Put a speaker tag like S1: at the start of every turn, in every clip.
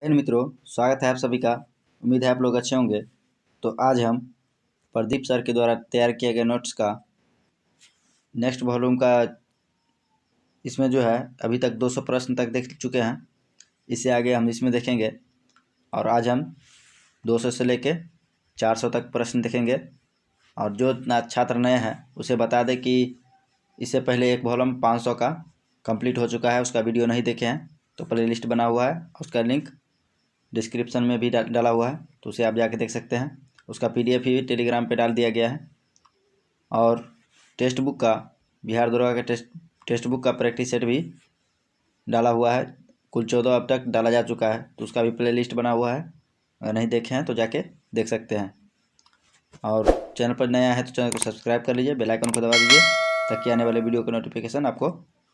S1: इन मित्रों, स्वागत है आप सभी का। उम्मीद है आप लोग अच्छे होंगे। तो आज हम प्रदीप सर के द्वारा तैयार किए गए नोट्स का नेक्स्ट वॉल्यूम का इसमें जो है अभी तक 200 प्रश्न तक देख चुके हैं। इससे आगे हम इसमें देखेंगे और आज हम 200 से लेके 400 तक प्रश्न देखेंगे। और जो छात्र नए हैं उसे बता दें कि इससे पहले एक वॉल्यूम 500 का कंप्लीट हो चुका है, उसका वीडियो नहीं देखे हैं तो प्ले लिस्ट बना हुआ है, उसका लिंक डिस्क्रिप्शन में भी डाला हुआ है, तो उसे आप जाके देख सकते हैं। उसका PDF भी टेलीग्राम पे डाल दिया गया है। और टेक्स्ट बुक का बिहार दरोगा का टेक्स्ट बुक का प्रैक्टिस सेट भी डाला हुआ है। कुल 14 अब तक डाला जा चुका है, तो उसका भी प्ले लिस्ट बना हुआ है। अगर नहीं देखे हैं तो जाके देख सकते हैं। और चैनल पर नया है तो चैनल को सब्सक्राइब कर लीजिए, बेल आइकन को दबा दीजिए ताकि आने वाले वीडियो का नोटिफिकेशन आपको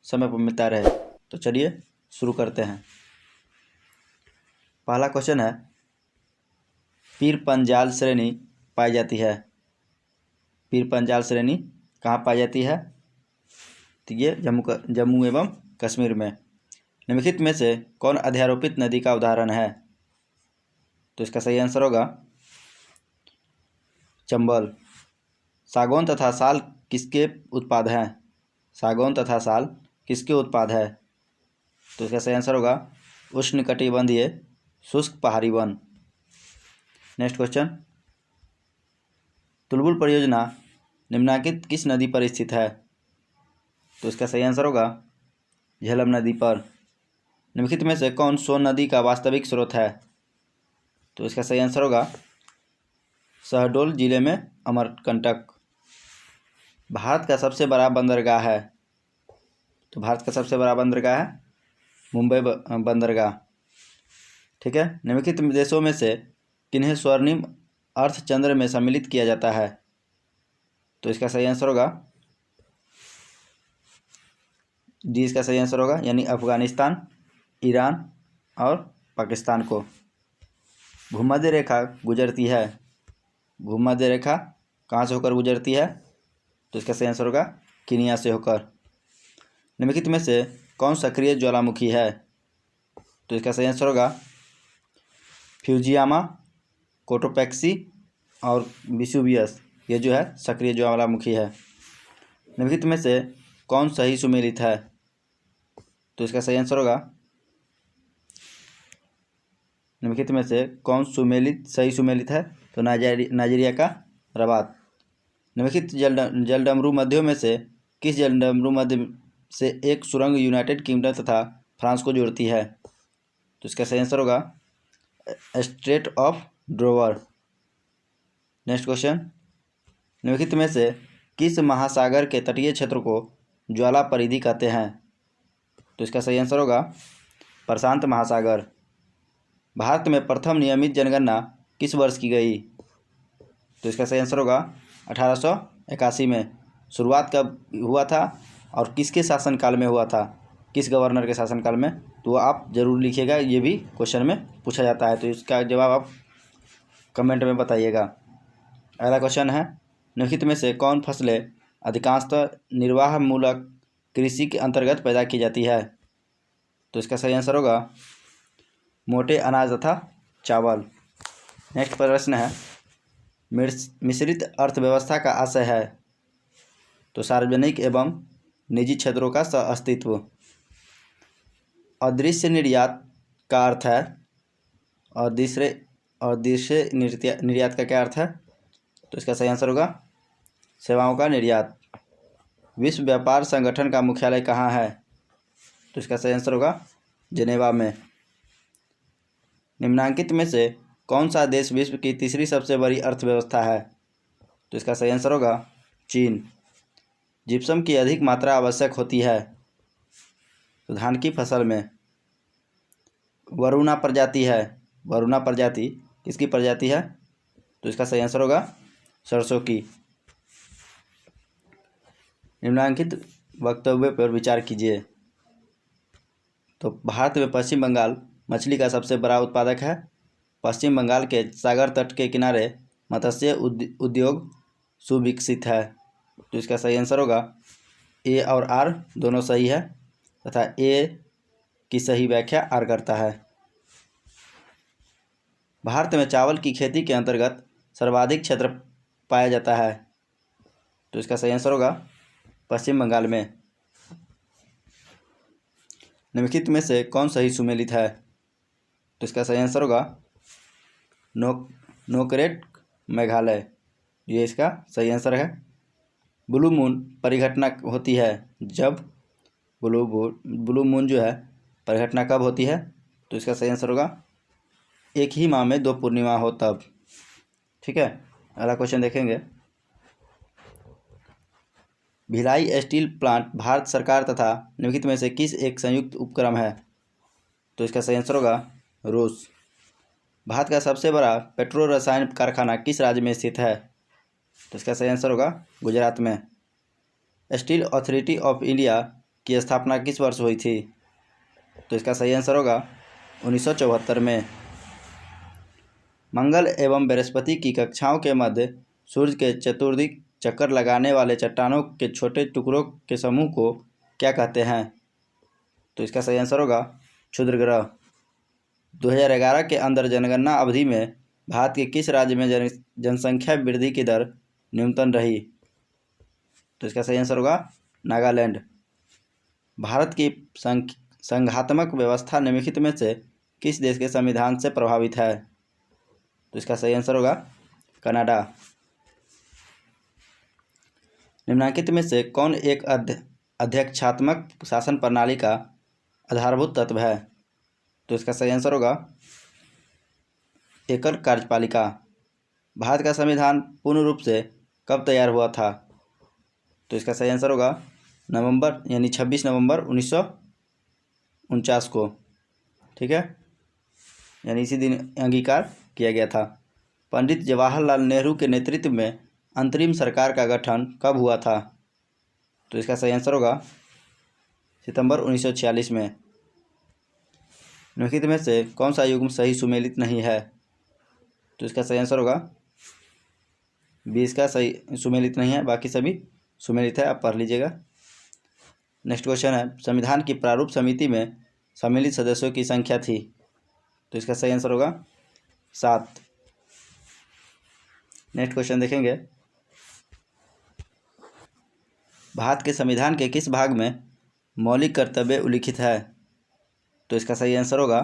S1: समय पर मिलता रहे। तो चलिए शुरू करते हैं। पहला क्वेश्चन है, पीर पंजाल श्रेणी पाई जाती है। पीर पंजाल श्रेणी कहाँ पाई जाती है? तो ये जम्मू एवं कश्मीर में। निम्नलिखित में से कौन अध्यारोपित नदी का उदाहरण है? तो इसका सही आंसर होगा चंबल। सागौन तथा साल किसके उत्पाद हैं? सागौन तथा साल किसके उत्पाद है? तो इसका सही आंसर होगा उष्णकटिबंधीय शुष्क पहाड़ी वन। नेक्स्ट क्वेश्चन, तुलबुल परियोजना निम्नलिखित किस नदी पर स्थित है? तो इसका सही आंसर होगा झेलम नदी पर। निम्नलिखित में से कौन सोन नदी का वास्तविक स्रोत है? तो इसका सही आंसर होगा शहडोल जिले में अमरकंटक। भारत का सबसे बड़ा बंदरगाह है। तो भारत का सबसे बड़ा बंदरगाह है मुंबई बंदरगाह। ठीक है। निम्नलिखित देशों में से किन्हें स्वर्णिम अर्थचंद्र में सम्मिलित किया जाता है? तो इसका सही आंसर होगा डी। इसका सही आंसर होगा यानी अफगानिस्तान, ईरान और पाकिस्तान को। भूमध्य रेखा गुजरती है। भूमध्य रेखा कहाँ से होकर गुजरती है? तो इसका सही आंसर होगा कीनिया से होकर। निम्नलिखित में से कौन सक्रिय ज्वालामुखी है? तो इसका सही आंसर होगा फ्यूजियामा, कोटोपैक्सी और विसुवियस। ये जो है सक्रिय ज्वालामुखी है। निम्नलिखित में से कौन सही सुमेलित है? तो इसका सही आंसर होगा निम्नलिखित में से कौन सही सुमेलित है? तो नाइजीरिया का रबात। निम्नलिखित जलडमरू मध्यों में से किस जलडमरू मध्य से एक सुरंग यूनाइटेड किंगडम तथा फ्रांस को जोड़ती है? तो इसका सही आंसर होगा straight of drawer. Next question, निम्नलिखित में से किस महासागर के तटीय क्षेत्र को ज्वाला परिधि कहते हैं? तो इसका सही आंसर होगा प्रशांत महासागर। भारत में प्रथम नियमित जनगणना किस वर्ष की गई? तो इसका सही आंसर होगा 1881 में। शुरुआत कब हुआ था और किसके शासनकाल में हुआ था? किस गवर्नर के शासनकाल में? तो आप ज़रूर लिखिएगा, ये भी क्वेश्चन में पूछा जाता है, तो इसका जवाब आप कमेंट में बताइएगा। अगला क्वेश्चन है, निम्नलिखित में से कौन फसलें अधिकांशतः निर्वाह मूलक कृषि के अंतर्गत पैदा की जाती है? तो इसका सही आंसर होगा मोटे अनाज तथा चावल। नेक्स्ट प्रश्न है, मिश्रित अर्थव्यवस्था का आशय है? तो सार्वजनिक एवं निजी क्षेत्रों का सह-अस्तित्व। अदृश्य निर्यात का अर्थ है और दृश्य निर्यात का क्या अर्थ है? तो इसका सही आंसर होगा सेवाओं का निर्यात। विश्व व्यापार संगठन का मुख्यालय कहाँ है? तो इसका सही आंसर होगा जेनेवा में। निम्नांकित में से कौन सा देश विश्व की तीसरी सबसे बड़ी अर्थव्यवस्था है? तो इसका सही आंसर होगा चीन। जिप्सम की अधिक मात्रा आवश्यक होती है तो धान की फसल में। वरुणा प्रजाति है। वरुणा प्रजाति किसकी प्रजाति है? तो इसका सही आंसर होगा सरसों की। निम्नांकित वक्तव्य पर विचार कीजिए। तो भारत में पश्चिम बंगाल मछली का सबसे बड़ा उत्पादक है। पश्चिम बंगाल के सागर तट के किनारे मत्स्य उद्योग सुविकसित है। तो इसका सही आंसर होगा ए और आर दोनों सही है तथा ए की सही व्याख्या आर करता है। भारत में चावल की खेती के अंतर्गत सर्वाधिक क्षेत्र पाया जाता है, तो इसका सही आंसर होगा पश्चिम बंगाल में। निम्नलिखित में से कौन सही सुमेलित है, तो इसका सही आंसर होगा नोकरेक मेघालय, ये इसका सही आंसर है। ब्लू मून परिघटना होती है जब ब्लू मून जो है परिघटना कब होती है, तो इसका सही आंसर होगा एक ही माह में 2 पूर्णिमा हो तब। ठीक है, अगला क्वेश्चन देखेंगे। भिलाई स्टील प्लांट भारत सरकार तथा निम्नलिखित में से किस एक संयुक्त उपक्रम है, तो इसका सही आंसर होगा रूस। भारत का सबसे बड़ा पेट्रो रसायन कारखाना किस राज्य में स्थित है, तो इसका सही आंसर होगा गुजरात में। स्टील अथॉरिटी ऑफ इंडिया की स्थापना किस वर्ष हुई थी, तो इसका सही आंसर होगा 1974 में। मंगल एवं बृहस्पति की कक्षाओं के मध्य सूर्य के चतुर्दिक चक्कर लगाने वाले चट्टानों के छोटे टुकड़ों के समूह को क्या कहते हैं, तो इसका सही आंसर होगा क्षुद्र ग्रह। 2011 के अंदर जनगणना अवधि में भारत के किस राज्य में जनसंख्या वृद्धि की दर न्यूनतम रही, तो इसका सही आंसर होगा नागालैंड। भारत की संघात्मक व्यवस्था निम्नलिखित में से किस देश के संविधान से प्रभावित है, तो इसका सही आंसर होगा कनाडा। निम्नलिखित में से कौन एक अध्यक्षात्मक शासन प्रणाली का आधारभूत तत्व है, तो इसका सही आंसर होगा एकल कार्यपालिका। भारत का संविधान पूर्ण रूप से कब तैयार हुआ था, तो इसका सही आंसर होगा नवंबर यानी 26 नवंबर 1949 को। ठीक है, यानी इसी दिन अंगीकार किया गया था। पंडित जवाहरलाल नेहरू के नेतृत्व में अंतरिम सरकार का गठन कब हुआ था, तो इसका सही आंसर होगा सितंबर 1946 में। निम्नलिखित में से कौन सा युग्म सही सुमेलित नहीं है, तो इसका सही आंसर होगा 20 का सही सुमेलित नहीं है, बाकी सभी सुमेलित है, आप पढ़ लीजिएगा। नेक्स्ट क्वेश्चन है, संविधान की प्रारूप समिति में सम्मिलित सदस्यों की संख्या थी, तो इसका सही आंसर होगा 7। नेक्स्ट क्वेश्चन देखेंगे। भारत के संविधान के किस भाग में मौलिक कर्तव्य उल्लिखित है, तो इसका सही आंसर होगा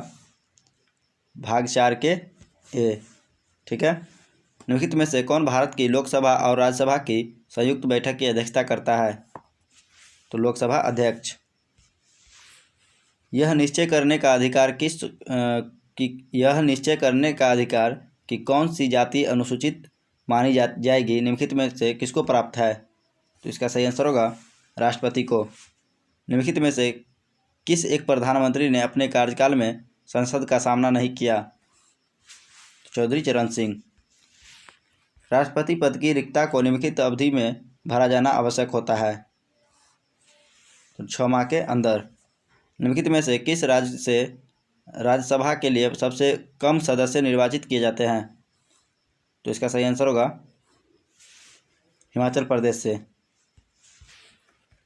S1: भाग 4 के ए। ठीक है, निम्नलिखित में से कौन भारत की लोकसभा और राज्यसभा की संयुक्त बैठक की अध्यक्षता करता है, तो लोकसभा अध्यक्ष। यह निश्चय करने का अधिकार कि कौन सी जाति अनुसूचित मानी जाएगी निम्नलिखित में से किसको प्राप्त है, तो इसका सही आंसर होगा राष्ट्रपति को। निम्नलिखित में से किस एक प्रधानमंत्री ने अपने कार्यकाल में संसद का सामना नहीं किया, चौधरी चरण सिंह। राष्ट्रपति पद की रिक्तता को निम्नलिखित अवधि में भरा जाना आवश्यक होता है, तो 6 माह के अंदर। निम्नलिखित में से किस राज्य से राज्यसभा के लिए सबसे कम सदस्य निर्वाचित किए जाते हैं, तो इसका सही आंसर होगा हिमाचल प्रदेश से।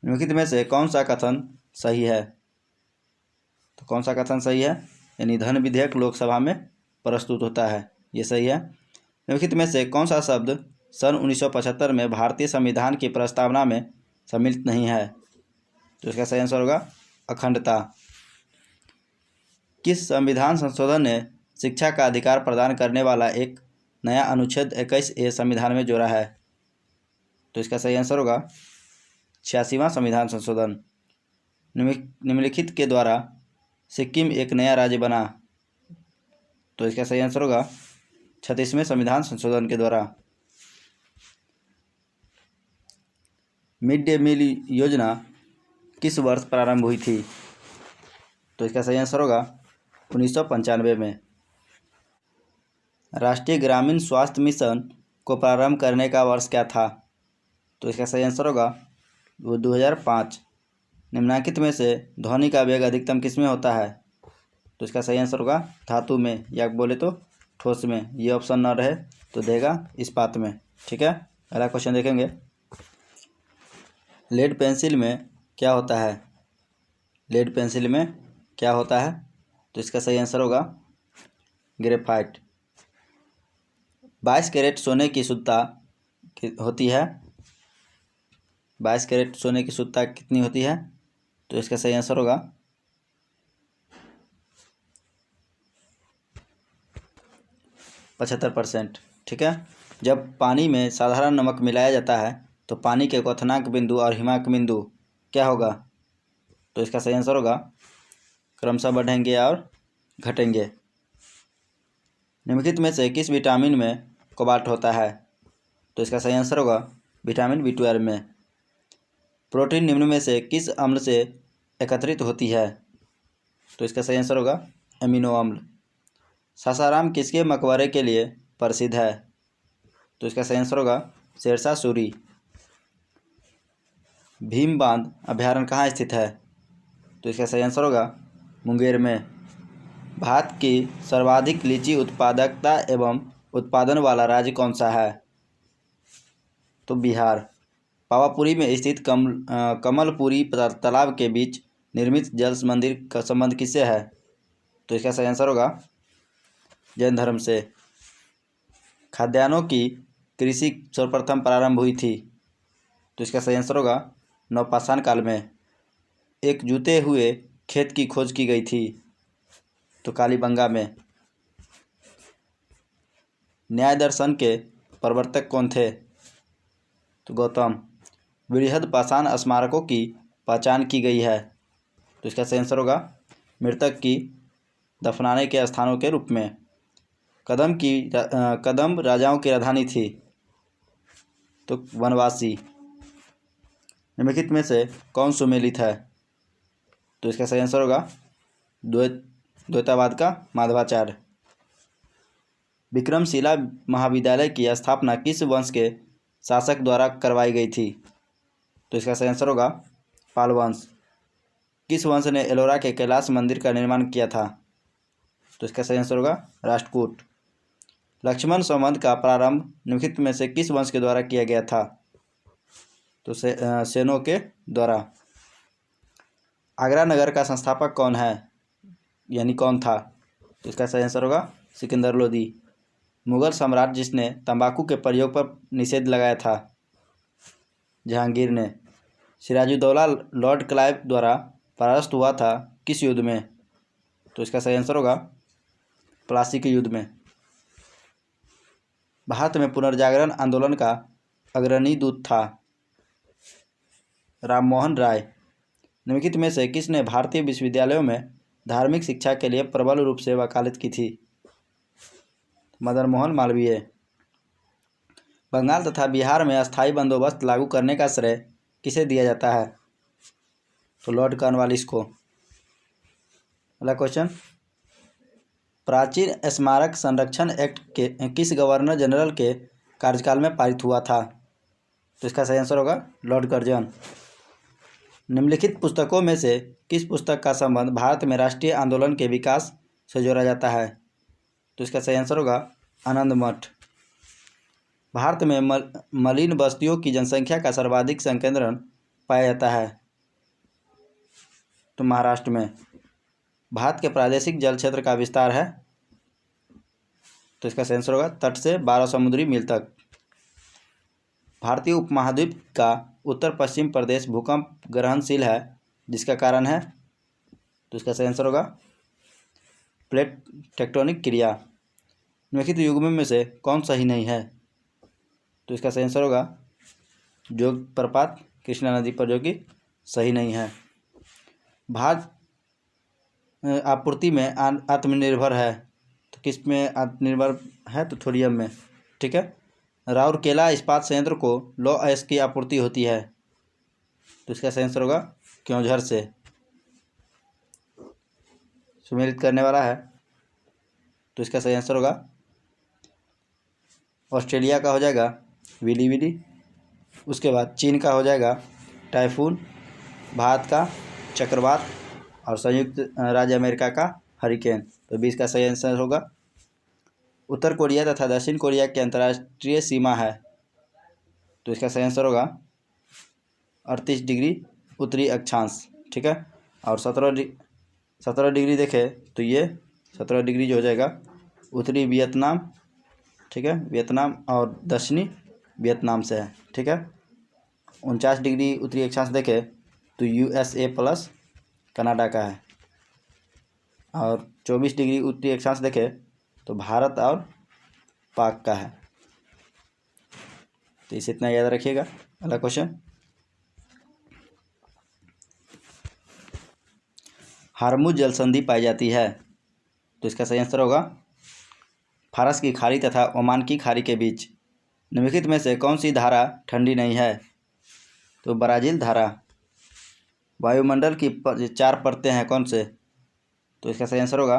S1: निम्नलिखित में से कौन सा कथन सही है, तो कौन सा कथन सही है, यानी धन विधेयक लोकसभा में प्रस्तुत होता है, ये सही है। निम्नलिखित में से कौन सा शब्द सन 1975 में भारतीय संविधान की प्रस्तावना में सम्मिलित नहीं है, तो इसका सही आंसर होगा अखंडता। किस संविधान संशोधन ने शिक्षा का अधिकार प्रदान करने वाला एक नया अनुच्छेद 21A संविधान में जोड़ा है, तो इसका सही आंसर होगा 86वां संविधान संशोधन। निम्नलिखित के द्वारा सिक्किम एक नया राज्य बना, तो इसका सही आंसर होगा 36वें संविधान संशोधन के द्वारा। मिड डे मील योजना किस वर्ष प्रारंभ हुई थी, तो इसका सही आंसर होगा 1995 में। राष्ट्रीय ग्रामीण स्वास्थ्य मिशन को प्रारंभ करने का वर्ष क्या था, तो इसका सही आंसर होगा 2005। निम्नलिखित में से ध्वनि का वेग अधिकतम किस में होता है, तो इसका सही आंसर होगा धातु में, या बोले तो ठोस में। ये ऑप्शन न रहे तो देगा इस्पात में। ठीक है, अगला क्वेश्चन देखेंगे। लेड पेंसिल में क्या होता है, लेड पेंसिल में क्या होता है, तो इसका सही आंसर होगा ग्रेफाइट। 22 कैरेट सोने की शुद्धता होती है, 22 कैरेट सोने की शुद्धता कितनी होती है? तो इसका सही आंसर होगा 75%। ठीक है। जब पानी में साधारण नमक मिलाया जाता है तो पानी के क्वथनांक बिंदु और हिमांक बिंदु क्या होगा? तो इसका सही आंसर होगा क्रमशः बढ़ेंगे और घटेंगे। निम्नलिखित में से किस विटामिन में कोबाल्ट होता है? तो इसका सही आंसर होगा विटामिन B12 में। प्रोटीन निम्न में से किस अम्ल से एकत्रित होती है? तो इसका सही आंसर होगा एमिनो अम्ल। सासाराम किसके मकबरे के लिए प्रसिद्ध है? तो इसका सही आंसर होगा शेरशाह सूरी। भीम बांध अभ्यारण्य कहाँ स्थित है? तो इसका सही आंसर होगा मुंगेर में। भारत की सर्वाधिक लीची उत्पादकता एवं उत्पादन वाला राज्य कौन सा है? तो बिहार। पावापुरी में स्थित कमलपुरी तालाब के बीच निर्मित जल मंदिर का संबंध किससे है? तो इसका सही आंसर होगा जैन धर्म से। खाद्यान्नों की कृषि सर्वप्रथम प्रारंभ हुई थी? तो इसका सही आंसर होगा नवपाषाण काल में। एक जूते हुए खेत की खोज की गई थी? तो कालीबंगा में। न्याय दर्शन के प्रवर्तक कौन थे? तो गौतम। बृहद पाषाण स्मारकों की पहचान की गई है? तो इसका सही आंसर होगा मृतक की दफनाने के स्थानों के रूप में। कदम राजाओं की राजधानी थी? तो वनवासी। निम्नलिखित में से कौन सुमेलित है? तो इसका सही आंसर होगा द्वैतावाद का माधवाचार्य। विक्रमशिला महाविद्यालय की स्थापना किस वंश के शासक द्वारा करवाई गई थी? तो इसका सही आंसर होगा पाल वंश। किस वंश ने एलोरा के कैलाश मंदिर का निर्माण किया था? तो इसका सही आंसर होगा राष्ट्रकूट। लक्ष्मण संबंध का प्रारंभ निम्नलिखित में से किस वंश के द्वारा किया गया था? तो सेनों के द्वारा। आगरा नगर का संस्थापक कौन है, यानी कौन था? तो इसका सही आंसर होगा सिकंदर लोदी। मुगल सम्राट जिसने तंबाकू के प्रयोग पर निषेध लगाया था? जहांगीर ने। सिराजुद्दौला लॉर्ड क्लाइव द्वारा परास्त हुआ था किस युद्ध में? तो इसका सही आंसर होगा प्लासी के युद्ध में। भारत में पुनर्जागरण आंदोलन का अग्रणी दूत था? राममोहन राय। निम्नलिखित में से किसने भारतीय विश्वविद्यालयों में धार्मिक शिक्षा के लिए प्रबल रूप से वकालत की थी? मदन मोहन मालवीय। बंगाल तथा बिहार में अस्थायी बंदोबस्त लागू करने का श्रेय किसे दिया जाता है? तो लॉर्ड कॉर्नवालिस को। अगला क्वेश्चन, प्राचीन स्मारक संरक्षण एक्ट के किस गवर्नर जनरल के कार्यकाल में पारित हुआ था? तो इसका सही आंसर होगा लॉर्ड कर्जन। निम्नलिखित पुस्तकों में से किस पुस्तक का संबंध भारत में राष्ट्रीय आंदोलन के विकास से जोड़ा जाता है? तो इसका सही आंसर होगा आनंद मठ। भारत में मलिन बस्तियों की जनसंख्या का सर्वाधिक संकेंद्रण पाया जाता है? तो महाराष्ट्र में। भारत के प्रादेशिक जल क्षेत्र का विस्तार है? तो इसका सही आंसर होगा तट से 12 समुद्री मील तक। भारतीय उपमहाद्वीप का उत्तर पश्चिम प्रदेश भूकंप ग्रहणशील है, जिसका कारण है? तो इसका सही आंसर होगा प्लेट टेक्टोनिक क्रिया। निम्नलिखित युग्मों में से कौन सही नहीं है? तो इसका सही आंसर होगा जोग प्रपात कृष्णा नदी पर, जो कि सही नहीं है। भारत आपूर्ति में आत्मनिर्भर है, तो किस में आत्मनिर्भर है? तो थोरियम में। ठीक है। राउरकेला इस्पात संयंत्र को लौह अयस्क की आपूर्ति होती है? तो इसका सही आंसर होगा क्योंझर से। सुमेलित करने वाला है, तो इसका सही आंसर होगा ऑस्ट्रेलिया का हो जाएगा विली विली, उसके बाद चीन का हो जाएगा टाइफून, भारत का चक्रवात और संयुक्त राज्य अमेरिका का हरिकेन। तो 20 का सही आंसर होगा। उत्तर कोरिया तथा दक्षिण कोरिया की अंतर्राष्ट्रीय सीमा है? तो इसका सही आंसर होगा 38 डिग्री उत्तरी अक्षांश। ठीक है। और 17 डिग्री देखें तो ये 17 डिग्री जो हो जाएगा उत्तरी वियतनाम। ठीक है, वियतनाम, और दक्षिणी वियतनाम से है। ठीक है, 49 डिग्री उत्तरी अक्षांश देखें तो USA प्लस कनाडा का है, और 24 डिग्री उत्तरी अक्षांश देखें तो भारत और पाक का है। तो इसे इतना याद रखिएगा। अगला क्वेश्चन, हार्मुज जल संधि पाई जाती है, तो इसका सही आंसर होगा फारस की खाड़ी तथा ओमान की खाड़ी के बीच। निम्नलिखित में से कौन सी धारा ठंडी नहीं है, तो ब्राज़ील धारा। वायुमंडल की 4 परतें हैं, कौन से, तो इसका सही आंसर होगा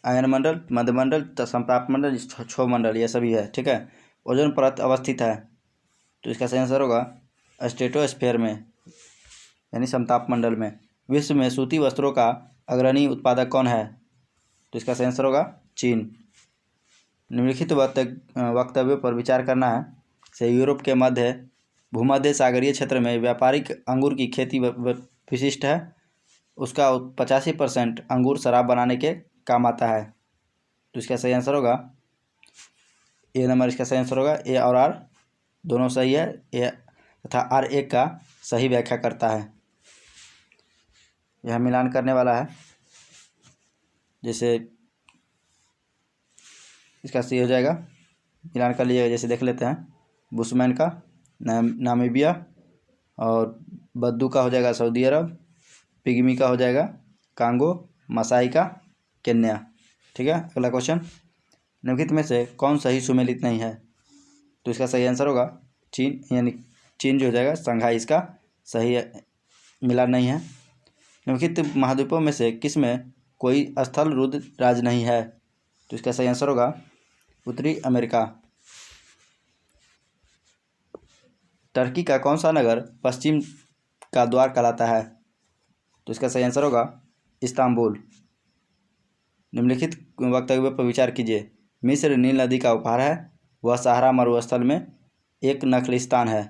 S1: आयनमंडल, मध्यमंडल, संप्राप्त मंडल, क्षोभ मंडल, ये सभी है। ठीक है, ओजोन परत अवस्थित है, तो इसका सही आंसर होगा स्ट्रेटोस्फीयर में, यानी समताप मंडल में। विश्व में सूती वस्त्रों का अग्रणी उत्पादक कौन है, तो इसका सही आंसर होगा चीन। निम्नलिखित वक्तव्यों पर विचार करना है। से यूरोप के भूमध्य सागरीय क्षेत्र में व्यापारिक अंगूर की खेती विशिष्ट है। उसका 85% अंगूर शराब बनाने के काम आता है, तो इसका सही आंसर होगा ए नंबर। इसका सही आंसर होगा ए और आर दोनों सही है। ए तथा आर एक का सही व्याख्या करता है। यह मिलान करने वाला है, जैसे इसका सही हो जाएगा, मिलान कर लीजिएगा। जैसे देख लेते हैं, बुशमैन का नामीबिया, और बद्दू का हो जाएगा सऊदी अरब, पिग्मी का हो जाएगा कांगो, मसाई का केन्या। ठीक है, अगला क्वेश्चन, निम्नलिखित में से कौन सही सुमेलित नहीं है, तो इसका सही आंसर होगा चीन, यानी चीन जो हो जाएगा संघाई, इसका सही मिलान नहीं है। निम्नलिखित महाद्वीपों में से किस में कोई स्थल रुद्र राज नहीं है, तो इसका सही आंसर होगा उत्तरी अमेरिका। टर्की का कौन सा नगर पश्चिम का द्वार कहलाता है, तो इसका सही आंसर होगा इस्तांबुल। निम्नलिखित वक्तव्य पर विचार कीजिए। मिस्र नील नदी का उपहार है, वह सहारा मरुस्थल में एक नखलिस्तान है,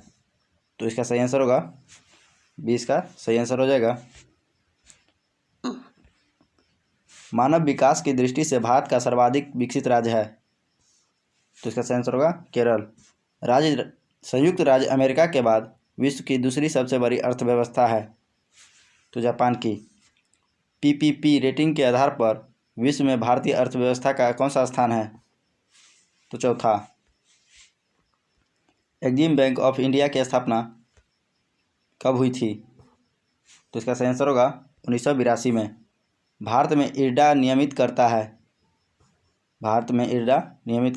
S1: तो इसका सही आंसर होगा 20 का सही आंसर हो जाएगा। मानव विकास की दृष्टि से भारत का सर्वाधिक विकसित राज्य है, तो इसका सही आंसर होगा केरल। संयुक्त राज्य अमेरिका के बाद विश्व की दूसरी सबसे बड़ी अर्थव्यवस्था है, तो जापान की। PPP रेटिंग के आधार पर विश्व में भारतीय अर्थव्यवस्था का कौन सा स्थान है, तो चौथा। एग्जिम बैंक ऑफ इंडिया की स्थापना कब हुई थी, तो इसका सही आंसर होगा 1982 में। भारत में IRDA नियमित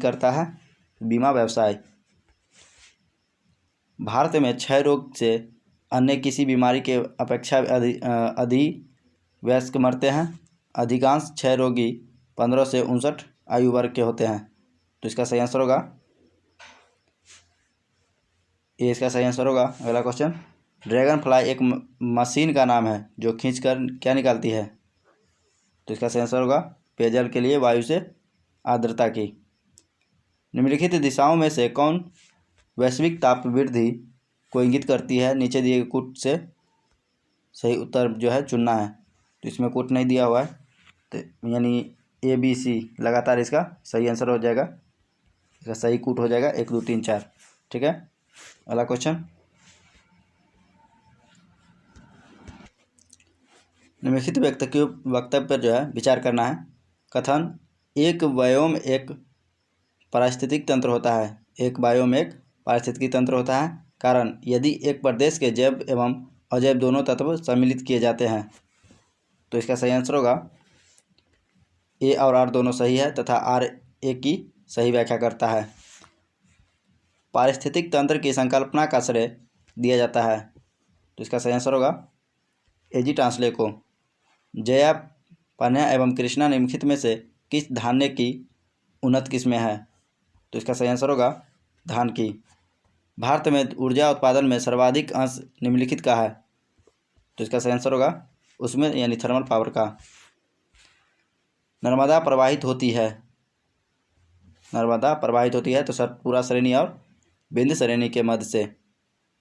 S1: करता है बीमा व्यवसाय। भारत में क्षय रोग से अन्य किसी बीमारी के अपेक्षा अधिवयस्क मरते हैं। अधिकांश क्षय रोगी 15 से 59 आयु वर्ग के होते हैं, तो इसका सही आंसर होगा ये, इसका सही आंसर होगा। अगला क्वेश्चन, ड्रैगन फ्लाई एक मशीन का नाम है जो खींचकर क्या निकालती है, तो इसका सही आंसर होगा पेयजल के लिए वायु से आर्द्रता की। निम्नलिखित दिशाओं में से कौन वैश्विक ताप वृद्धि को इंगित करती है, नीचे दिए कूट से सही उत्तर जो है चुनना है। तो इसमें कूट नहीं दिया हुआ है, तो यानी ABC लगातार इसका सही आंसर हो जाएगा। इसका सही कूट हो जाएगा 1 2 3 4। ठीक है, अगला क्वेश्चन, निम्नलिखित वक्तव्य पर जो है विचार करना है। कथन, एक बायोम एक पारिस्थितिक तंत्र होता है। एक बायोम एक पारिस्थितिक तंत्र होता है कारण यदि एक प्रदेश के जैव एवं अजैव दोनों तत्व सम्मिलित किए जाते हैं, तो इसका सही आंसर होगा ए और आर दोनों सही है तथा आर ए की सही व्याख्या करता है। पारिस्थितिक तंत्र की संकल्पना का श्रेय दिया जाता है, तो इसका सही आंसर होगा एजी टांसले को। जया, पन्या एवं कृष्णा निम्नलिखित में से किस धान्य की उन्नत किस्में है, तो इसका सही आंसर होगा धान की। भारत में ऊर्जा उत्पादन में सर्वाधिक अंश निम्नलिखित का है, तो इसका सही आंसर होगा उसमें, यानी थर्मल पावर का। नर्मदा प्रवाहित होती है तो सतपुरा श्रेणी और बिंद श्रेणी के मध्य से।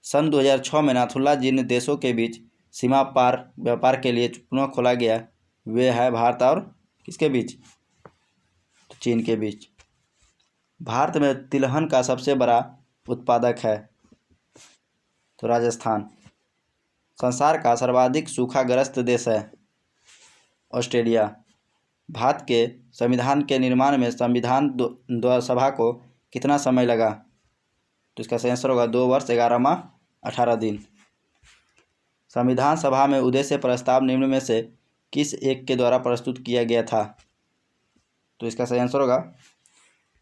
S1: सन 2006 में नाथुला जिन देशों के बीच सीमा पार व्यापार के लिए पुनः खोला गया, वे है भारत और किसके बीच, तो चीन के बीच। भारत में तिलहन का सबसे बड़ा उत्पादक है तो राजस्थान। संसार का सर्वाधिक सूखाग्रस्त देश है ऑस्ट्रेलिया। भारत के संविधान के निर्माण में संविधान सभा को कितना समय लगा? तो इसका सही आंसर होगा 2 वर्ष 11 माह 18 दिन। संविधान सभा में उद्देश्य प्रस्ताव निम्न में से किस एक के द्वारा प्रस्तुत किया गया था? तो इसका सही आंसर होगा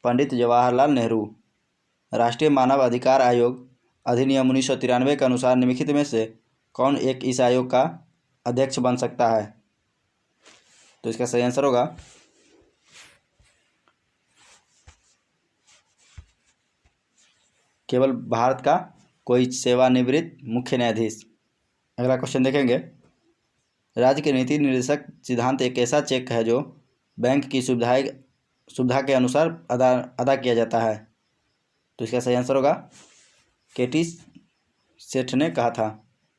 S1: पंडित जवाहरलाल नेहरू। राष्ट्रीय मानव अधिकार आयोग अधिनियम 1993 के अनुसार निम्नलिखित में से कौन एक इस आयोग का अध्यक्ष बन सकता है? तो इसका सही आंसर होगा केवल भारत का कोई सेवानिवृत्त मुख्य न्यायाधीश। अगला क्वेश्चन देखेंगे। राज्य के नीति निर्देशक सिद्धांत एक ऐसा चेक है जो बैंक की सुविधा के अनुसार अदा किया जाता है। तो इसका सही आंसर होगा केटी सेठ ने कहा था।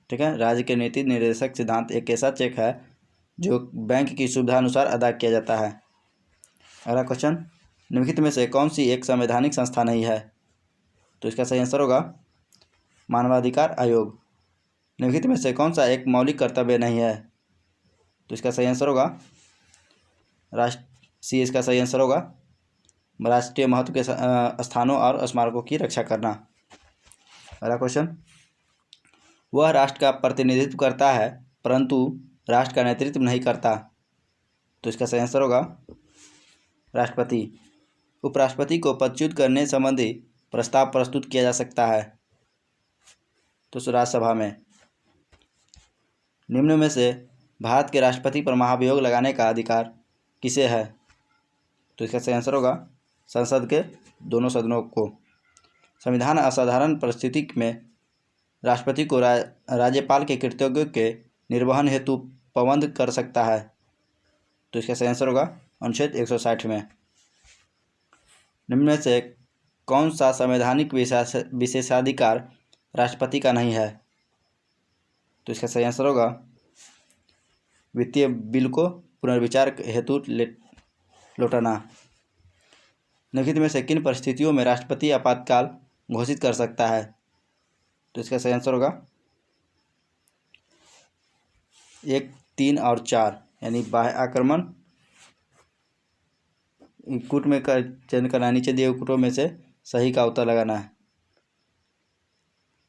S1: ठीक है, राज्य के नीति निर्देशक सिद्धांत एक ऐसा चेक है जो बैंक की सुविधा अनुसार अदा किया जाता है। अगला क्वेश्चन, निम्नलिखित में से कौन सी एक संवैधानिक संस्था नहीं है? तो इसका सही आंसर होगा मानवाधिकार आयोग। निम्नलिखित में से कौन सा एक मौलिक कर्तव्य नहीं है? तो इसका सही आंसर होगा इसका सही आंसर होगा राष्ट्रीय महत्व के स्थानों और स्मारकों की रक्षा करना। अगला क्वेश्चन, वह राष्ट्र का प्रतिनिधित्व करता है परंतु राष्ट्र का नेतृत्व नहीं करता। तो इसका सही आंसर होगा राष्ट्रपति। उपराष्ट्रपति को पदच्युत करने संबंधी प्रस्ताव प्रस्तुत किया जा सकता है तो राज्यसभा में। निम्न में से भारत के राष्ट्रपति पर महाभियोग लगाने का अधिकार किसे है? तो इसका सही आंसर होगा संसद के दोनों सदनों को। संविधान असाधारण परिस्थिति में राष्ट्रपति को राज्यपाल के कर्तव्यों के निर्वहन हेतु पाबंद कर सकता है। तो इसका सही आंसर होगा अनुच्छेद 160 में। निम्न में से कौन सा संवैधानिक विशेषाधिकार राष्ट्रपति का नहीं है? तो इसका सही आंसर होगा वित्तीय बिल को पुनर्विचार हेतु लौटाना। निम्नलिखित में से किन परिस्थितियों में राष्ट्रपति आपातकाल घोषित कर सकता है? तो इसका सही आंसर होगा 1, 3 और 4, यानी बाह्य आक्रमण, कूट में चयन करना, नीचे दिए कूटों में से सही का उत्तर लगाना है।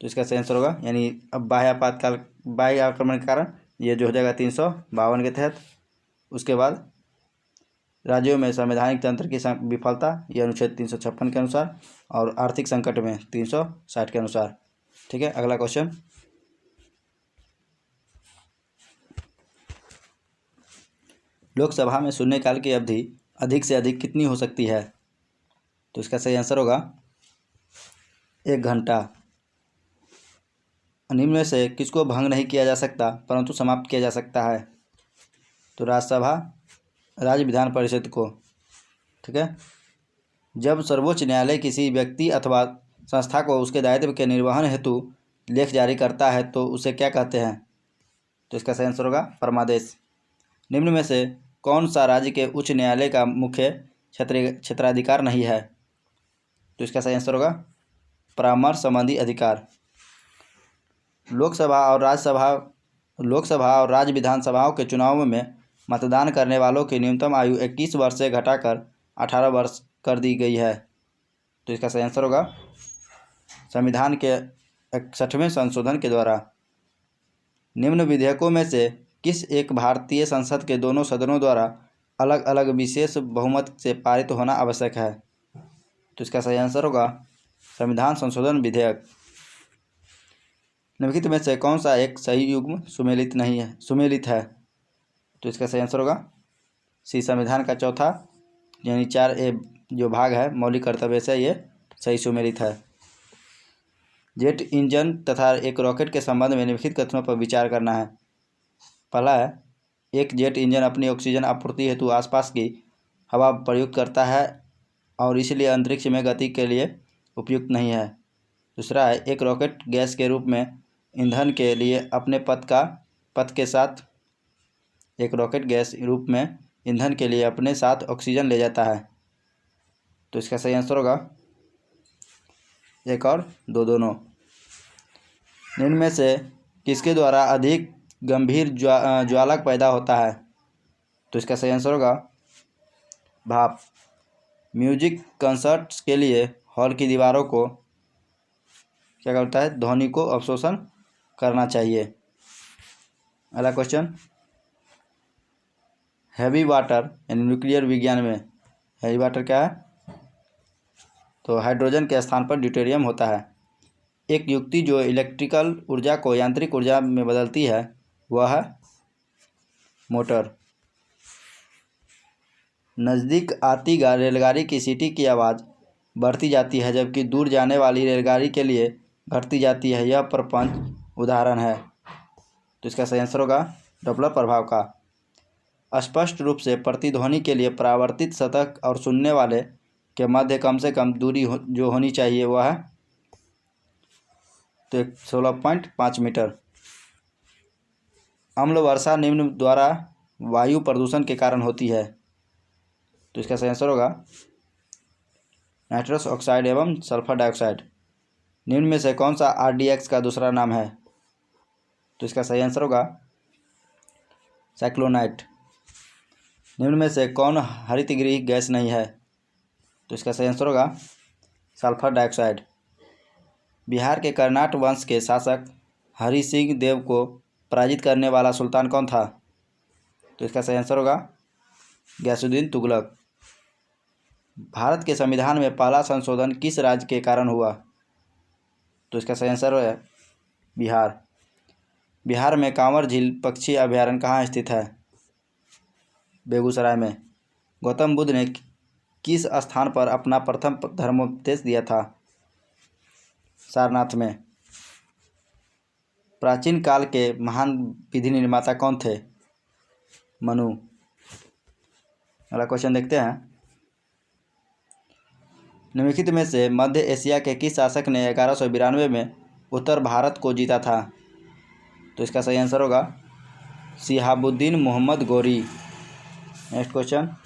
S1: तो इसका सही आंसर होगा यानी अब बाह्य आक्रमण के कारण ये जो हो जाएगा 352 के तहत। उसके बाद राज्यों में संवैधानिक तंत्र की विफलता, यह अनुच्छेद 356 के अनुसार, और आर्थिक संकट में 360 के अनुसार। ठीक है, अगला क्वेश्चन, लोकसभा में शून्यकाल की अवधि अधिक से अधिक कितनी हो सकती है? तो इसका सही आंसर होगा 1 घंटा। निम्न में से किसको भंग नहीं किया जा सकता परंतु समाप्त किया जा सकता है? तो राज्यसभा, राज्य विधान परिषद को। ठीक है, जब सर्वोच्च न्यायालय किसी व्यक्ति अथवा संस्था को उसके दायित्व के निर्वहन हेतु लेख जारी करता है तो उसे क्या कहते हैं? तो इसका सही आंसर होगा परमादेश। निम्न में से कौन सा राज्य के उच्च न्यायालय का मुख्य क्षेत्राधिकार नहीं है? तो इसका सही आंसर होगा परामर्श संबंधी अधिकार। लोकसभा और राज्य विधानसभाओं के चुनावों में मतदान करने वालों की न्यूनतम आयु 21 वर्ष से घटाकर 18 वर्ष कर दी गई है। तो इसका सही आंसर होगा संविधान के 61वें संशोधन के द्वारा। निम्न विधेयकों में से किस एक भारतीय संसद के दोनों सदनों द्वारा अलग अलग विशेष बहुमत से पारित होना आवश्यक है? तो इसका सही आंसर होगा संविधान संशोधन विधेयक। निम्नलिखित में से कौन सा एक सही युग्म सुमेलित है? तो इसका सही आंसर होगा संविधान का चौथा यानी 4A जो भाग है मौलिक कर्तव्य से ये सही सुमेलित है। जेट इंजन तथा एक रॉकेट के संबंध में निम्नलिखित कथनों पर विचार करना है। पहला है, एक जेट इंजन अपनी ऑक्सीजन आपूर्ति हेतु आसपास की हवा प्रयुक्त करता है और इसलिए अंतरिक्ष में गति के लिए उपयुक्त नहीं है। दूसरा है, एक रॉकेट गैस के रूप में ईंधन के लिए अपने पथ के साथ ऑक्सीजन ले जाता है तो इसका सही आंसर होगा 1 और 2 दोनों। निम्न में से किसके द्वारा अधिक गंभीर ज्वालक पैदा होता है? तो इसका सही आंसर होगा भाप। म्यूजिक कंसर्ट्स के लिए हॉल की दीवारों को क्या करता है? ध्वनि को अवशोषण करना चाहिए। अगला क्वेश्चन, हैवी वाटर यानी न्यूक्लियर विज्ञान में हैवी वाटर क्या है? तो हाइड्रोजन के स्थान पर ड्यूटेरियम होता है। एक युक्ति जो इलेक्ट्रिकल ऊर्जा को यांत्रिक ऊर्जा में बदलती है वह है मोटर। नज़दीक आती रेलगाड़ी की सीटी की आवाज़ बढ़ती जाती है जबकि दूर जाने वाली रेलगाड़ी के लिए घटती जाती है। यह प्रपंच उदाहरण है। तो इसका सही आंसर होगा डॉपलर प्रभाव का। स्पष्ट रूप से प्रतिध्वनि के लिए परावर्तित सतह और सुनने वाले के मध्य कम से कम दूरी जो होनी चाहिए वह है तो 16.5 मीटर। अम्ल वर्षा निम्न द्वारा वायु प्रदूषण के कारण होती है। तो इसका सही आंसर होगा नाइट्रस ऑक्साइड एवं सल्फर डाइऑक्साइड। निम्न में से कौन सा RDX का दूसरा नाम है? तो इसका सही आंसर होगा साइक्लोनाइट। निम्न में से कौन हरितगृह गैस नहीं है? तो इसका सही आंसर होगा सल्फर डाइऑक्साइड। बिहार के कर्नाट वंश के शासक हरि सिंह देव को पराजित करने वाला सुल्तान कौन था? तो इसका सही आंसर होगा गयासुद्दीन तुगलक। भारत के संविधान में पहला संशोधन किस राज्य के कारण हुआ? तो इसका सही आंसर है बिहार। बिहार में कांवर झील पक्षी अभयारण्य कहाँ स्थित है? बेगूसराय में। गौतम बुद्ध ने किस स्थान पर अपना प्रथम धर्मोपदेश दिया था? सारनाथ में। प्राचीन काल के महान विधि निर्माता कौन थे? मनु। अगला क्वेश्चन देखते हैं। निम्नलिखित में से मध्य एशिया के किस शासक ने 1192 में उत्तर भारत को जीता था? तो इसका सही आंसर होगा शिहाबुद्दीन मोहम्मद गोरी। नेक्स्ट क्वेश्चन,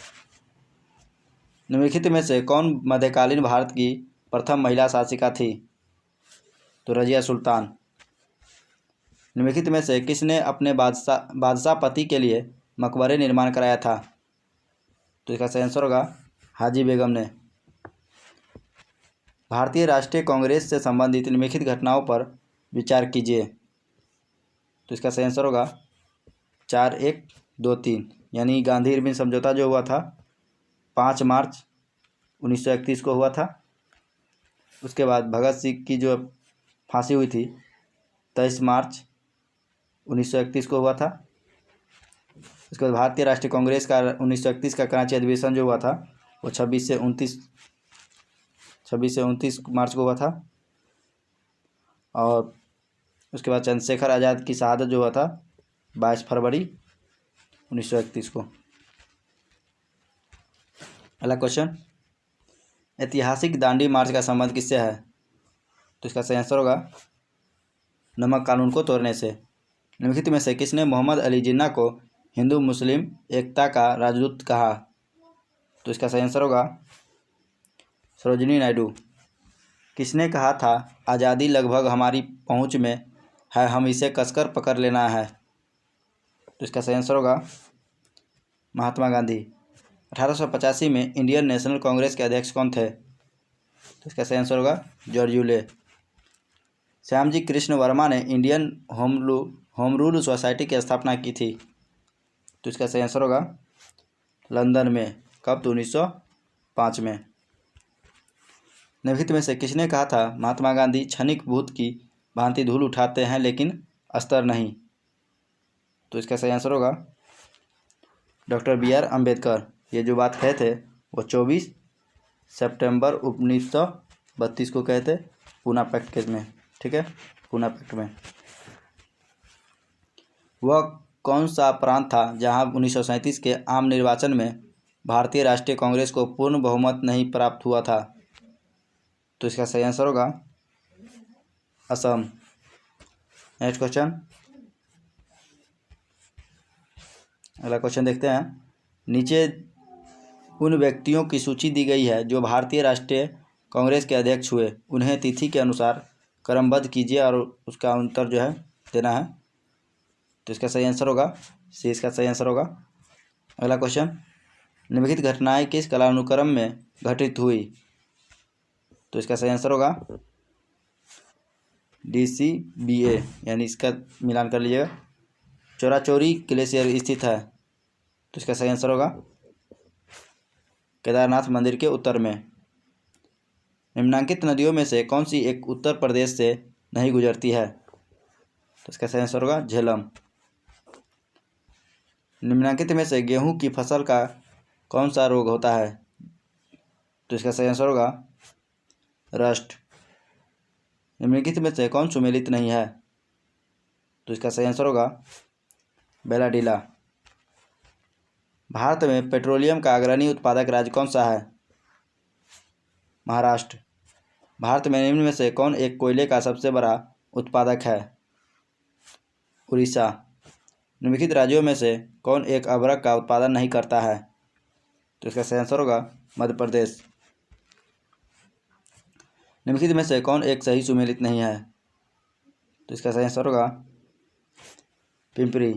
S1: निम्नलिखित में से कौन मध्यकालीन भारत की प्रथम महिला शासिका थी? तो रजिया सुल्तान। निम्नलिखित में से किसने अपने बादशाह पति के लिए मकबरे निर्माण कराया था? तो इसका सही आंसर होगा हाजी बेगम ने। भारतीय राष्ट्रीय कांग्रेस से संबंधित निम्नलिखित घटनाओं पर विचार कीजिए। तो इसका सही आंसर होगा 4123 यानी गांधी इरविन समझौता जो हुआ था 5 मार्च 1931 को हुआ था। उसके बाद भगत सिंह की जो फांसी हुई थी 23 मार्च 1931 को हुआ था। उसके बाद भारतीय राष्ट्रीय कांग्रेस का 1931 का कराची अधिवेशन जो हुआ था वो 26 से 29 मार्च को हुआ था। और उसके बाद चंद्रशेखर आज़ाद की शहादत जो हुआ था 22 फरवरी 1931 को। अगला क्वेश्चन, ऐतिहासिक दांडी मार्च का संबंध किससे है? तो इसका सही आंसर होगा नमक कानून को तोड़ने से। निम्नलिखित में से किसने मोहम्मद अली जिन्ना को हिंदू मुस्लिम एकता का राजदूत कहा? तो इसका सही आंसर होगा सरोजिनी नायडू। किसने कहा था आज़ादी लगभग हमारी पहुंच में है, हम इसे कसकर पकड़ लेना है? तो इसका सही आंसर होगा महात्मा गांधी। 1885 में इंडियन नेशनल कांग्रेस के अध्यक्ष कौन थे? तो इसका सही आंसर होगा जॉर्ज यूले। श्यामजी कृष्ण वर्मा ने इंडियन होम रूल सोसाइटी की स्थापना की थी। तो इसका सही आंसर होगा लंदन में। कब? तो 1905 में। निम्नलिखित में से किसने कहा था महात्मा गांधी क्षणिक भूत की भांति धूल उठाते हैं लेकिन अस्तर नहीं? तो इसका सही आंसर होगा डॉक्टर BR अम्बेडकर। ये जो बात कहे थे वो 24 सितंबर 1932 को कहे थे पूना पैक्ट में। ठीक है, पूना पैक्ट में। वह कौन सा प्रांत था जहां 1937 के आम निर्वाचन में भारतीय राष्ट्रीय कांग्रेस को पूर्ण बहुमत नहीं प्राप्त हुआ था? तो इसका सही आंसर होगा असम। नेक्स्ट क्वेश्चन, अगला क्वेश्चन देखते हैं। नीचे उन व्यक्तियों की सूची दी गई है जो भारतीय राष्ट्रीय कांग्रेस के अध्यक्ष हुए। उन्हें तिथि के अनुसार क्रमबद्ध कीजिए और उसका उत्तर जो है देना है। तो इसका सही आंसर होगा सी, इसका सही आंसर होगा। अगला क्वेश्चन, निम्नलिखित घटनाएं किस कालानुक्रम में घटित हुई? तो इसका सही आंसर होगा DCBA, यानी इसका मिलान कर लीजिएगा। चोराचोरी ग्लेशियर स्थित है, तो इसका सही आंसर होगा केदारनाथ मंदिर के उत्तर में। निम्नांकित नदियों में से कौन सी एक उत्तर प्रदेश से नहीं गुजरती है? तो इसका सही आंसर होगा झेलम। निम्नांकित में से गेहूं की फसल का कौन सा रोग होता है? तो इसका सही आंसर होगा रस्ट। निम्नलिखित में से कौन सुमेलित नहीं है? तो इसका सही आंसर होगा बेलाडीला। भारत में पेट्रोलियम का अग्रणी उत्पादक राज्य कौन सा है? महाराष्ट्र। भारत में निम्न में से कौन एक कोयले का सबसे बड़ा उत्पादक है? उड़ीसा। निम्नलिखित राज्यों में से कौन एक अभ्रक का उत्पादन नहीं करता है? तो इसका सही आंसर होगा मध्य प्रदेश। निम्नलिखित में से कौन एक सही सुमेलित नहीं है? तो इसका सही आंसर होगा पिंपरी।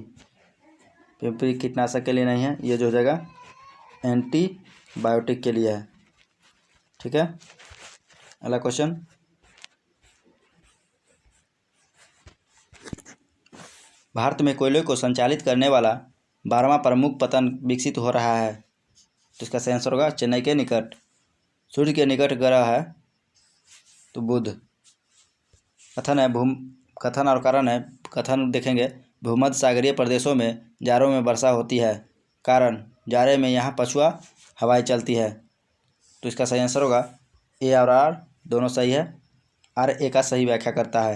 S1: पिंपरी कीटनाशक के लिए नहीं है, ये जो हो जाएगा एंटीबायोटिक के लिए है। ठीक है। अगला क्वेश्चन, भारत में कोयले को संचालित करने वाला 12वां प्रमुख पतन विकसित हो रहा है। तो इसका सही आंसर होगा चेन्नई के निकट। सूर्य के निकट ग्रह है तो बुध। कथन है कथन और कारण है। कथन देखेंगे, भूमध्य सागरीय प्रदेशों में जाड़ों में वर्षा होती है, कारण जाड़े में यहाँ पछुआ हवाएं चलती है। तो इसका सही आंसर होगा ए और आर दोनों सही है। आर ए का सही व्याख्या करता है।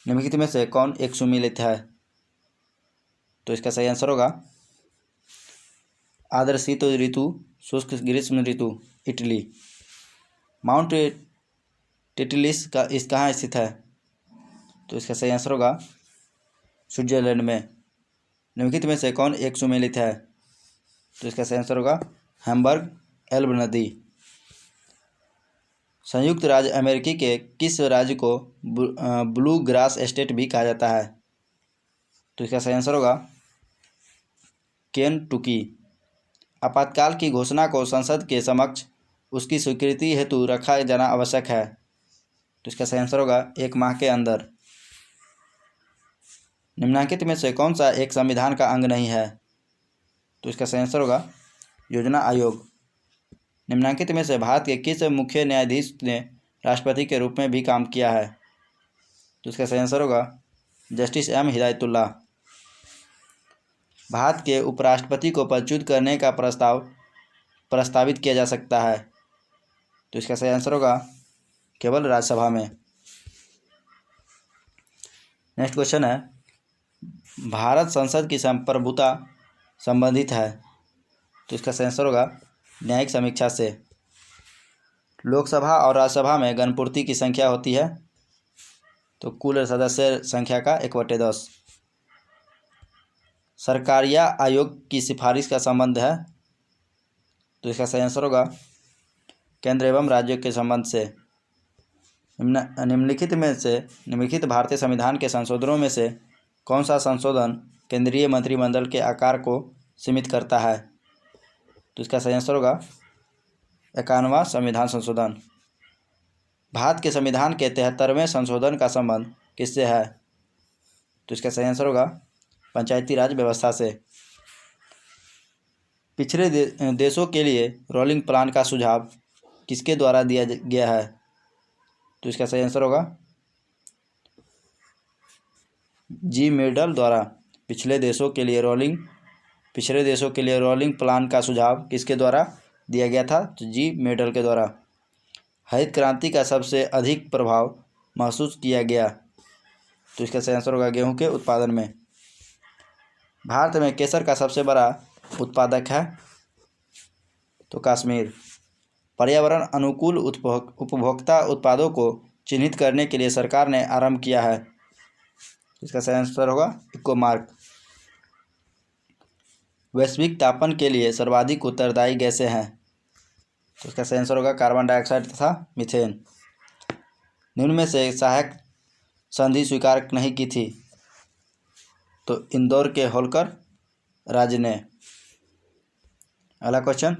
S1: निम्नलिखित में से कौन एक सुमेलित है? तो इसका सही आंसर होगा आर्द्र शीत ऋतु, शुष्क ग्रीष्म ऋतु, इटली। माउंट टिटलिस का इस कहाँ स्थित है? तो इसका सही आंसर होगा स्विट्जरलैंड में। निम्नलिखित में से कौन एक सुमेलित है? तो इसका सही आंसर होगा हैम्बर्ग एल्ब नदी। संयुक्त राज्य अमेरिकी के किस राज्य को ब्लू ग्रास स्टेट भी कहा जाता है? तो इसका सही आंसर होगा केनटुकी। आपातकाल की घोषणा को संसद के समक्ष उसकी स्वीकृति हेतु रखा जाना आवश्यक है। तो इसका सही आंसर होगा 1 माह के अंदर। निम्नलिखित में से कौन सा एक संविधान का अंग नहीं है? तो इसका सही आंसर होगा योजना आयोग। निम्नलिखित में से भारत के किस मुख्य न्यायाधीश ने राष्ट्रपति के रूप में भी काम किया है? तो इसका सही आंसर होगा जस्टिस एम हिदायतुल्लाह। भारत के उपराष्ट्रपति को पदच्युत करने का प्रस्तावित किया जा सकता है। तो इसका सही आंसर होगा केवल राज्यसभा में। नेक्स्ट क्वेश्चन है, भारत संसद की संप्रभुता संबंधित है। तो इसका सही आंसर होगा न्यायिक समीक्षा से। लोकसभा और राज्यसभा में गणपूर्ति की संख्या होती है तो कुल सदस्य संख्या का 1/10। सरकारिया आयोग की सिफारिश का संबंध है। तो इसका सही आंसर होगा केंद्र एवं राज्यों के संबंध से। निम्नलिखित भारतीय संविधान के संशोधनों में से कौन सा संशोधन केंद्रीय मंत्रिमंडल के आकार को सीमित करता है? तो इसका सही आंसर होगा 51वां संविधान संशोधन। भारत के संविधान के 73वें संशोधन का संबंध किससे है? तो इसका सही आंसर होगा पंचायती राज व्यवस्था से। पिछड़े देशों के लिए रोलिंग प्लान का सुझाव किसके द्वारा दिया गया है? तो इसका सही आंसर होगा जी मेडल द्वारा। पिछड़े देशों के लिए रोलिंग प्लान का सुझाव किसके द्वारा दिया गया था? तो जी मेडल के द्वारा। हरित क्रांति का सबसे अधिक प्रभाव महसूस किया गया। तो इसका सही आंसर होगा गेहूं के उत्पादन में। भारत में केसर का सबसे बड़ा उत्पादक है तो कश्मीर। पर्यावरण अनुकूल उपभोक्ता उत्पादों को चिन्हित करने के लिए सरकार ने आरंभ किया है। इसका सही आंसर होगा इको मार्क। वैश्विक तापन के लिए सर्वाधिक उत्तरदायी गैसें हैं? तो इसका सही आंसर होगा कार्बन डाइऑक्साइड तथा मीथेन। निम्न में से सहायक संधि स्वीकार नहीं की थी? तो इंदौर के होलकर राज्य ने। अगला क्वेश्चन,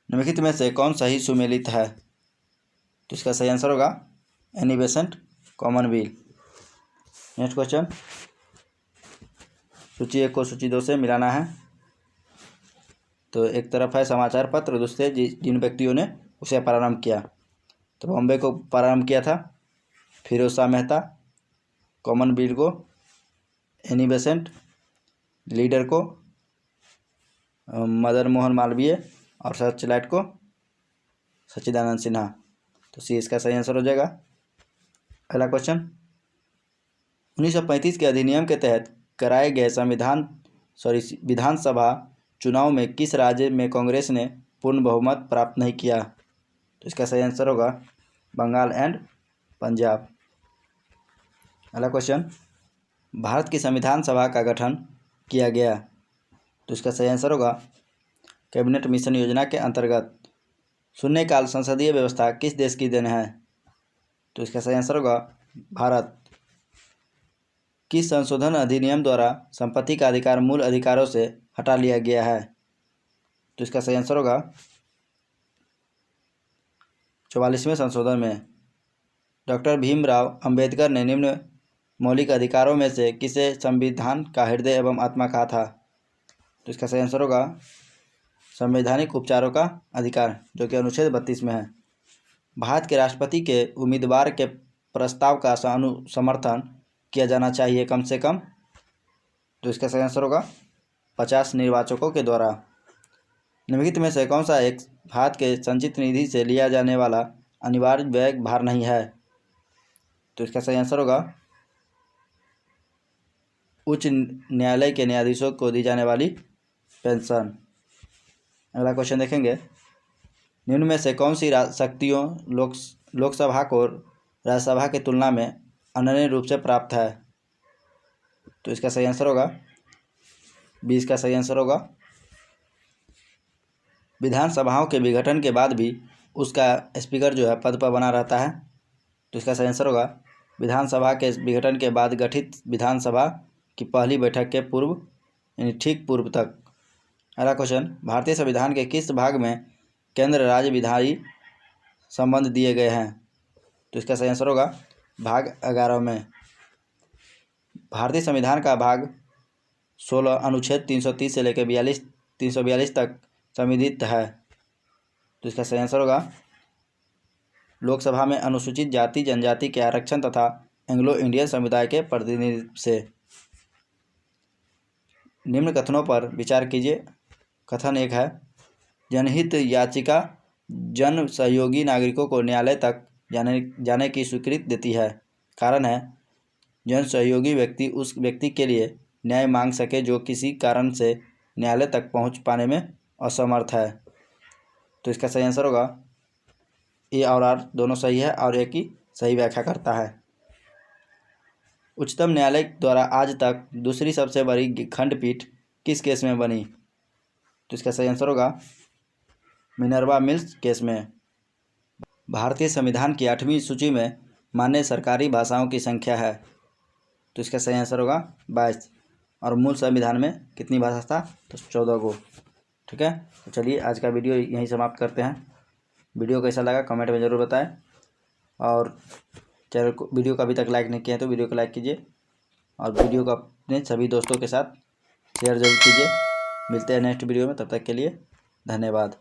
S1: निम्नलिखित में से कौन सही सुमेलित है? तो इसका सही आंसर होगा Annie Besant Commonwealth. Next question, सूची 1 को सूची 2 से मिलाना है। तो एक तरफ है समाचार पत्र, दूसरे जिन व्यक्तियों ने उसे प्रारंभ किया। तो बॉम्बे को प्रारंभ किया था फिरोज शाह मेहता, कॉमनवेल्थ को एनी बेसेंट, लीडर को मदन मोहन मालवीय और सर्चलाइट को सच्चिदानंद सिन्हा। तो सी इसका सही आंसर हो जाएगा। अगला क्वेश्चन, 1935 के अधिनियम के तहत कराए गए विधानसभा चुनाव में किस राज्य में कांग्रेस ने पूर्ण बहुमत प्राप्त नहीं किया? तो इसका सही आंसर होगा बंगाल एंड पंजाब। अगला क्वेश्चन, भारत की संविधान सभा का गठन किया गया? तो इसका सही आंसर होगा कैबिनेट मिशन योजना के अंतर्गत। शून्यकाल संसदीय व्यवस्था किस देश की देन है? तो इसका सही आंसर होगा भारत। किस संशोधन अधिनियम द्वारा संपत्ति का अधिकार मूल अधिकारों से हटा लिया गया है? तो इसका सही आंसर होगा 44वें संशोधन में। डॉक्टर भीमराव अंबेडकर ने निम्न मौलिक अधिकारों में से किसे संविधान का हृदय एवं आत्मा कहा था? तो इसका सही आंसर होगा संवैधानिक उपचारों का अधिकार, जो कि अनुच्छेद 32 में है। भारत के राष्ट्रपति के उम्मीदवार के प्रस्ताव का समर्थन किया जाना चाहिए कम से कम? तो इसका सही आंसर होगा 50 निर्वाचकों के द्वारा। निम्नलिखित में से कौन सा एक भारत के संचित निधि से लिया जाने वाला अनिवार्य व्यय भार नहीं है? तो इसका सही आंसर होगा उच्च न्यायालय के न्यायाधीशों को दी जाने वाली पेंशन। अगला क्वेश्चन देखेंगे, निम्न में से कौन सी शक्तियों लोकसभा को राज्यसभा की तुलना में अनन्य रूप से प्राप्त है? तो इसका सही आंसर होगा 20 का सही आंसर होगा विधानसभाओं के विघटन के बाद भी उसका स्पीकर जो है पद पर बना रहता है। तो इसका सही आंसर होगा विधानसभा के विघटन के बाद गठित विधानसभा की पहली बैठक के पूर्व यानी ठीक पूर्व तक। अगला क्वेश्चन, भारतीय संविधान के किस भाग में केंद्र राज्य विधायी संबंध दिए गए हैं? तो इसका सही आंसर होगा भाग 11 में। भारतीय संविधान का भाग 16 अनुच्छेद 330 से लेकर 342 तक संविधित है। तो इसका सही आंसर होगा लोकसभा में अनुसूचित जाति जनजाति के आरक्षण तथा एंग्लो इंडियन समुदाय के प्रतिनिधित्व से। निम्न कथनों पर विचार कीजिए। कथन 1 है, जनहित याचिका जन सहयोगी नागरिकों को न्यायालय तक जाने की स्वीकृति देती है। कारण है, जन सहयोगी व्यक्ति उस व्यक्ति के लिए न्याय मांग सके जो किसी कारण से न्यायालय तक पहुंच पाने में असमर्थ है। तो इसका सही आंसर होगा ए और आर दोनों सही है और एक ही सही व्याख्या करता है। उच्चतम न्यायालय द्वारा आज तक दूसरी सबसे बड़ी खंडपीठ किस केस में बनी? तो इसका सही आंसर होगा मिनर्वा मिल्स केस में। भारतीय संविधान की 8वीं सूची में मान्य सरकारी भाषाओं की संख्या है। तो इसका सही आंसर होगा 22। और मूल संविधान में कितनी भाषा था? तो 14 को। ठीक है, तो चलिए आज का वीडियो यहीं समाप्त करते हैं। वीडियो कैसा लगा कमेंट में ज़रूर बताएं और चैनल को वीडियो को अभी तक लाइक नहीं किया है तो वीडियो को लाइक कीजिए और वीडियो को अपने सभी दोस्तों के साथ शेयर जरूर कीजिए। मिलते हैं नेक्स्ट वीडियो में, तब तक के लिए धन्यवाद।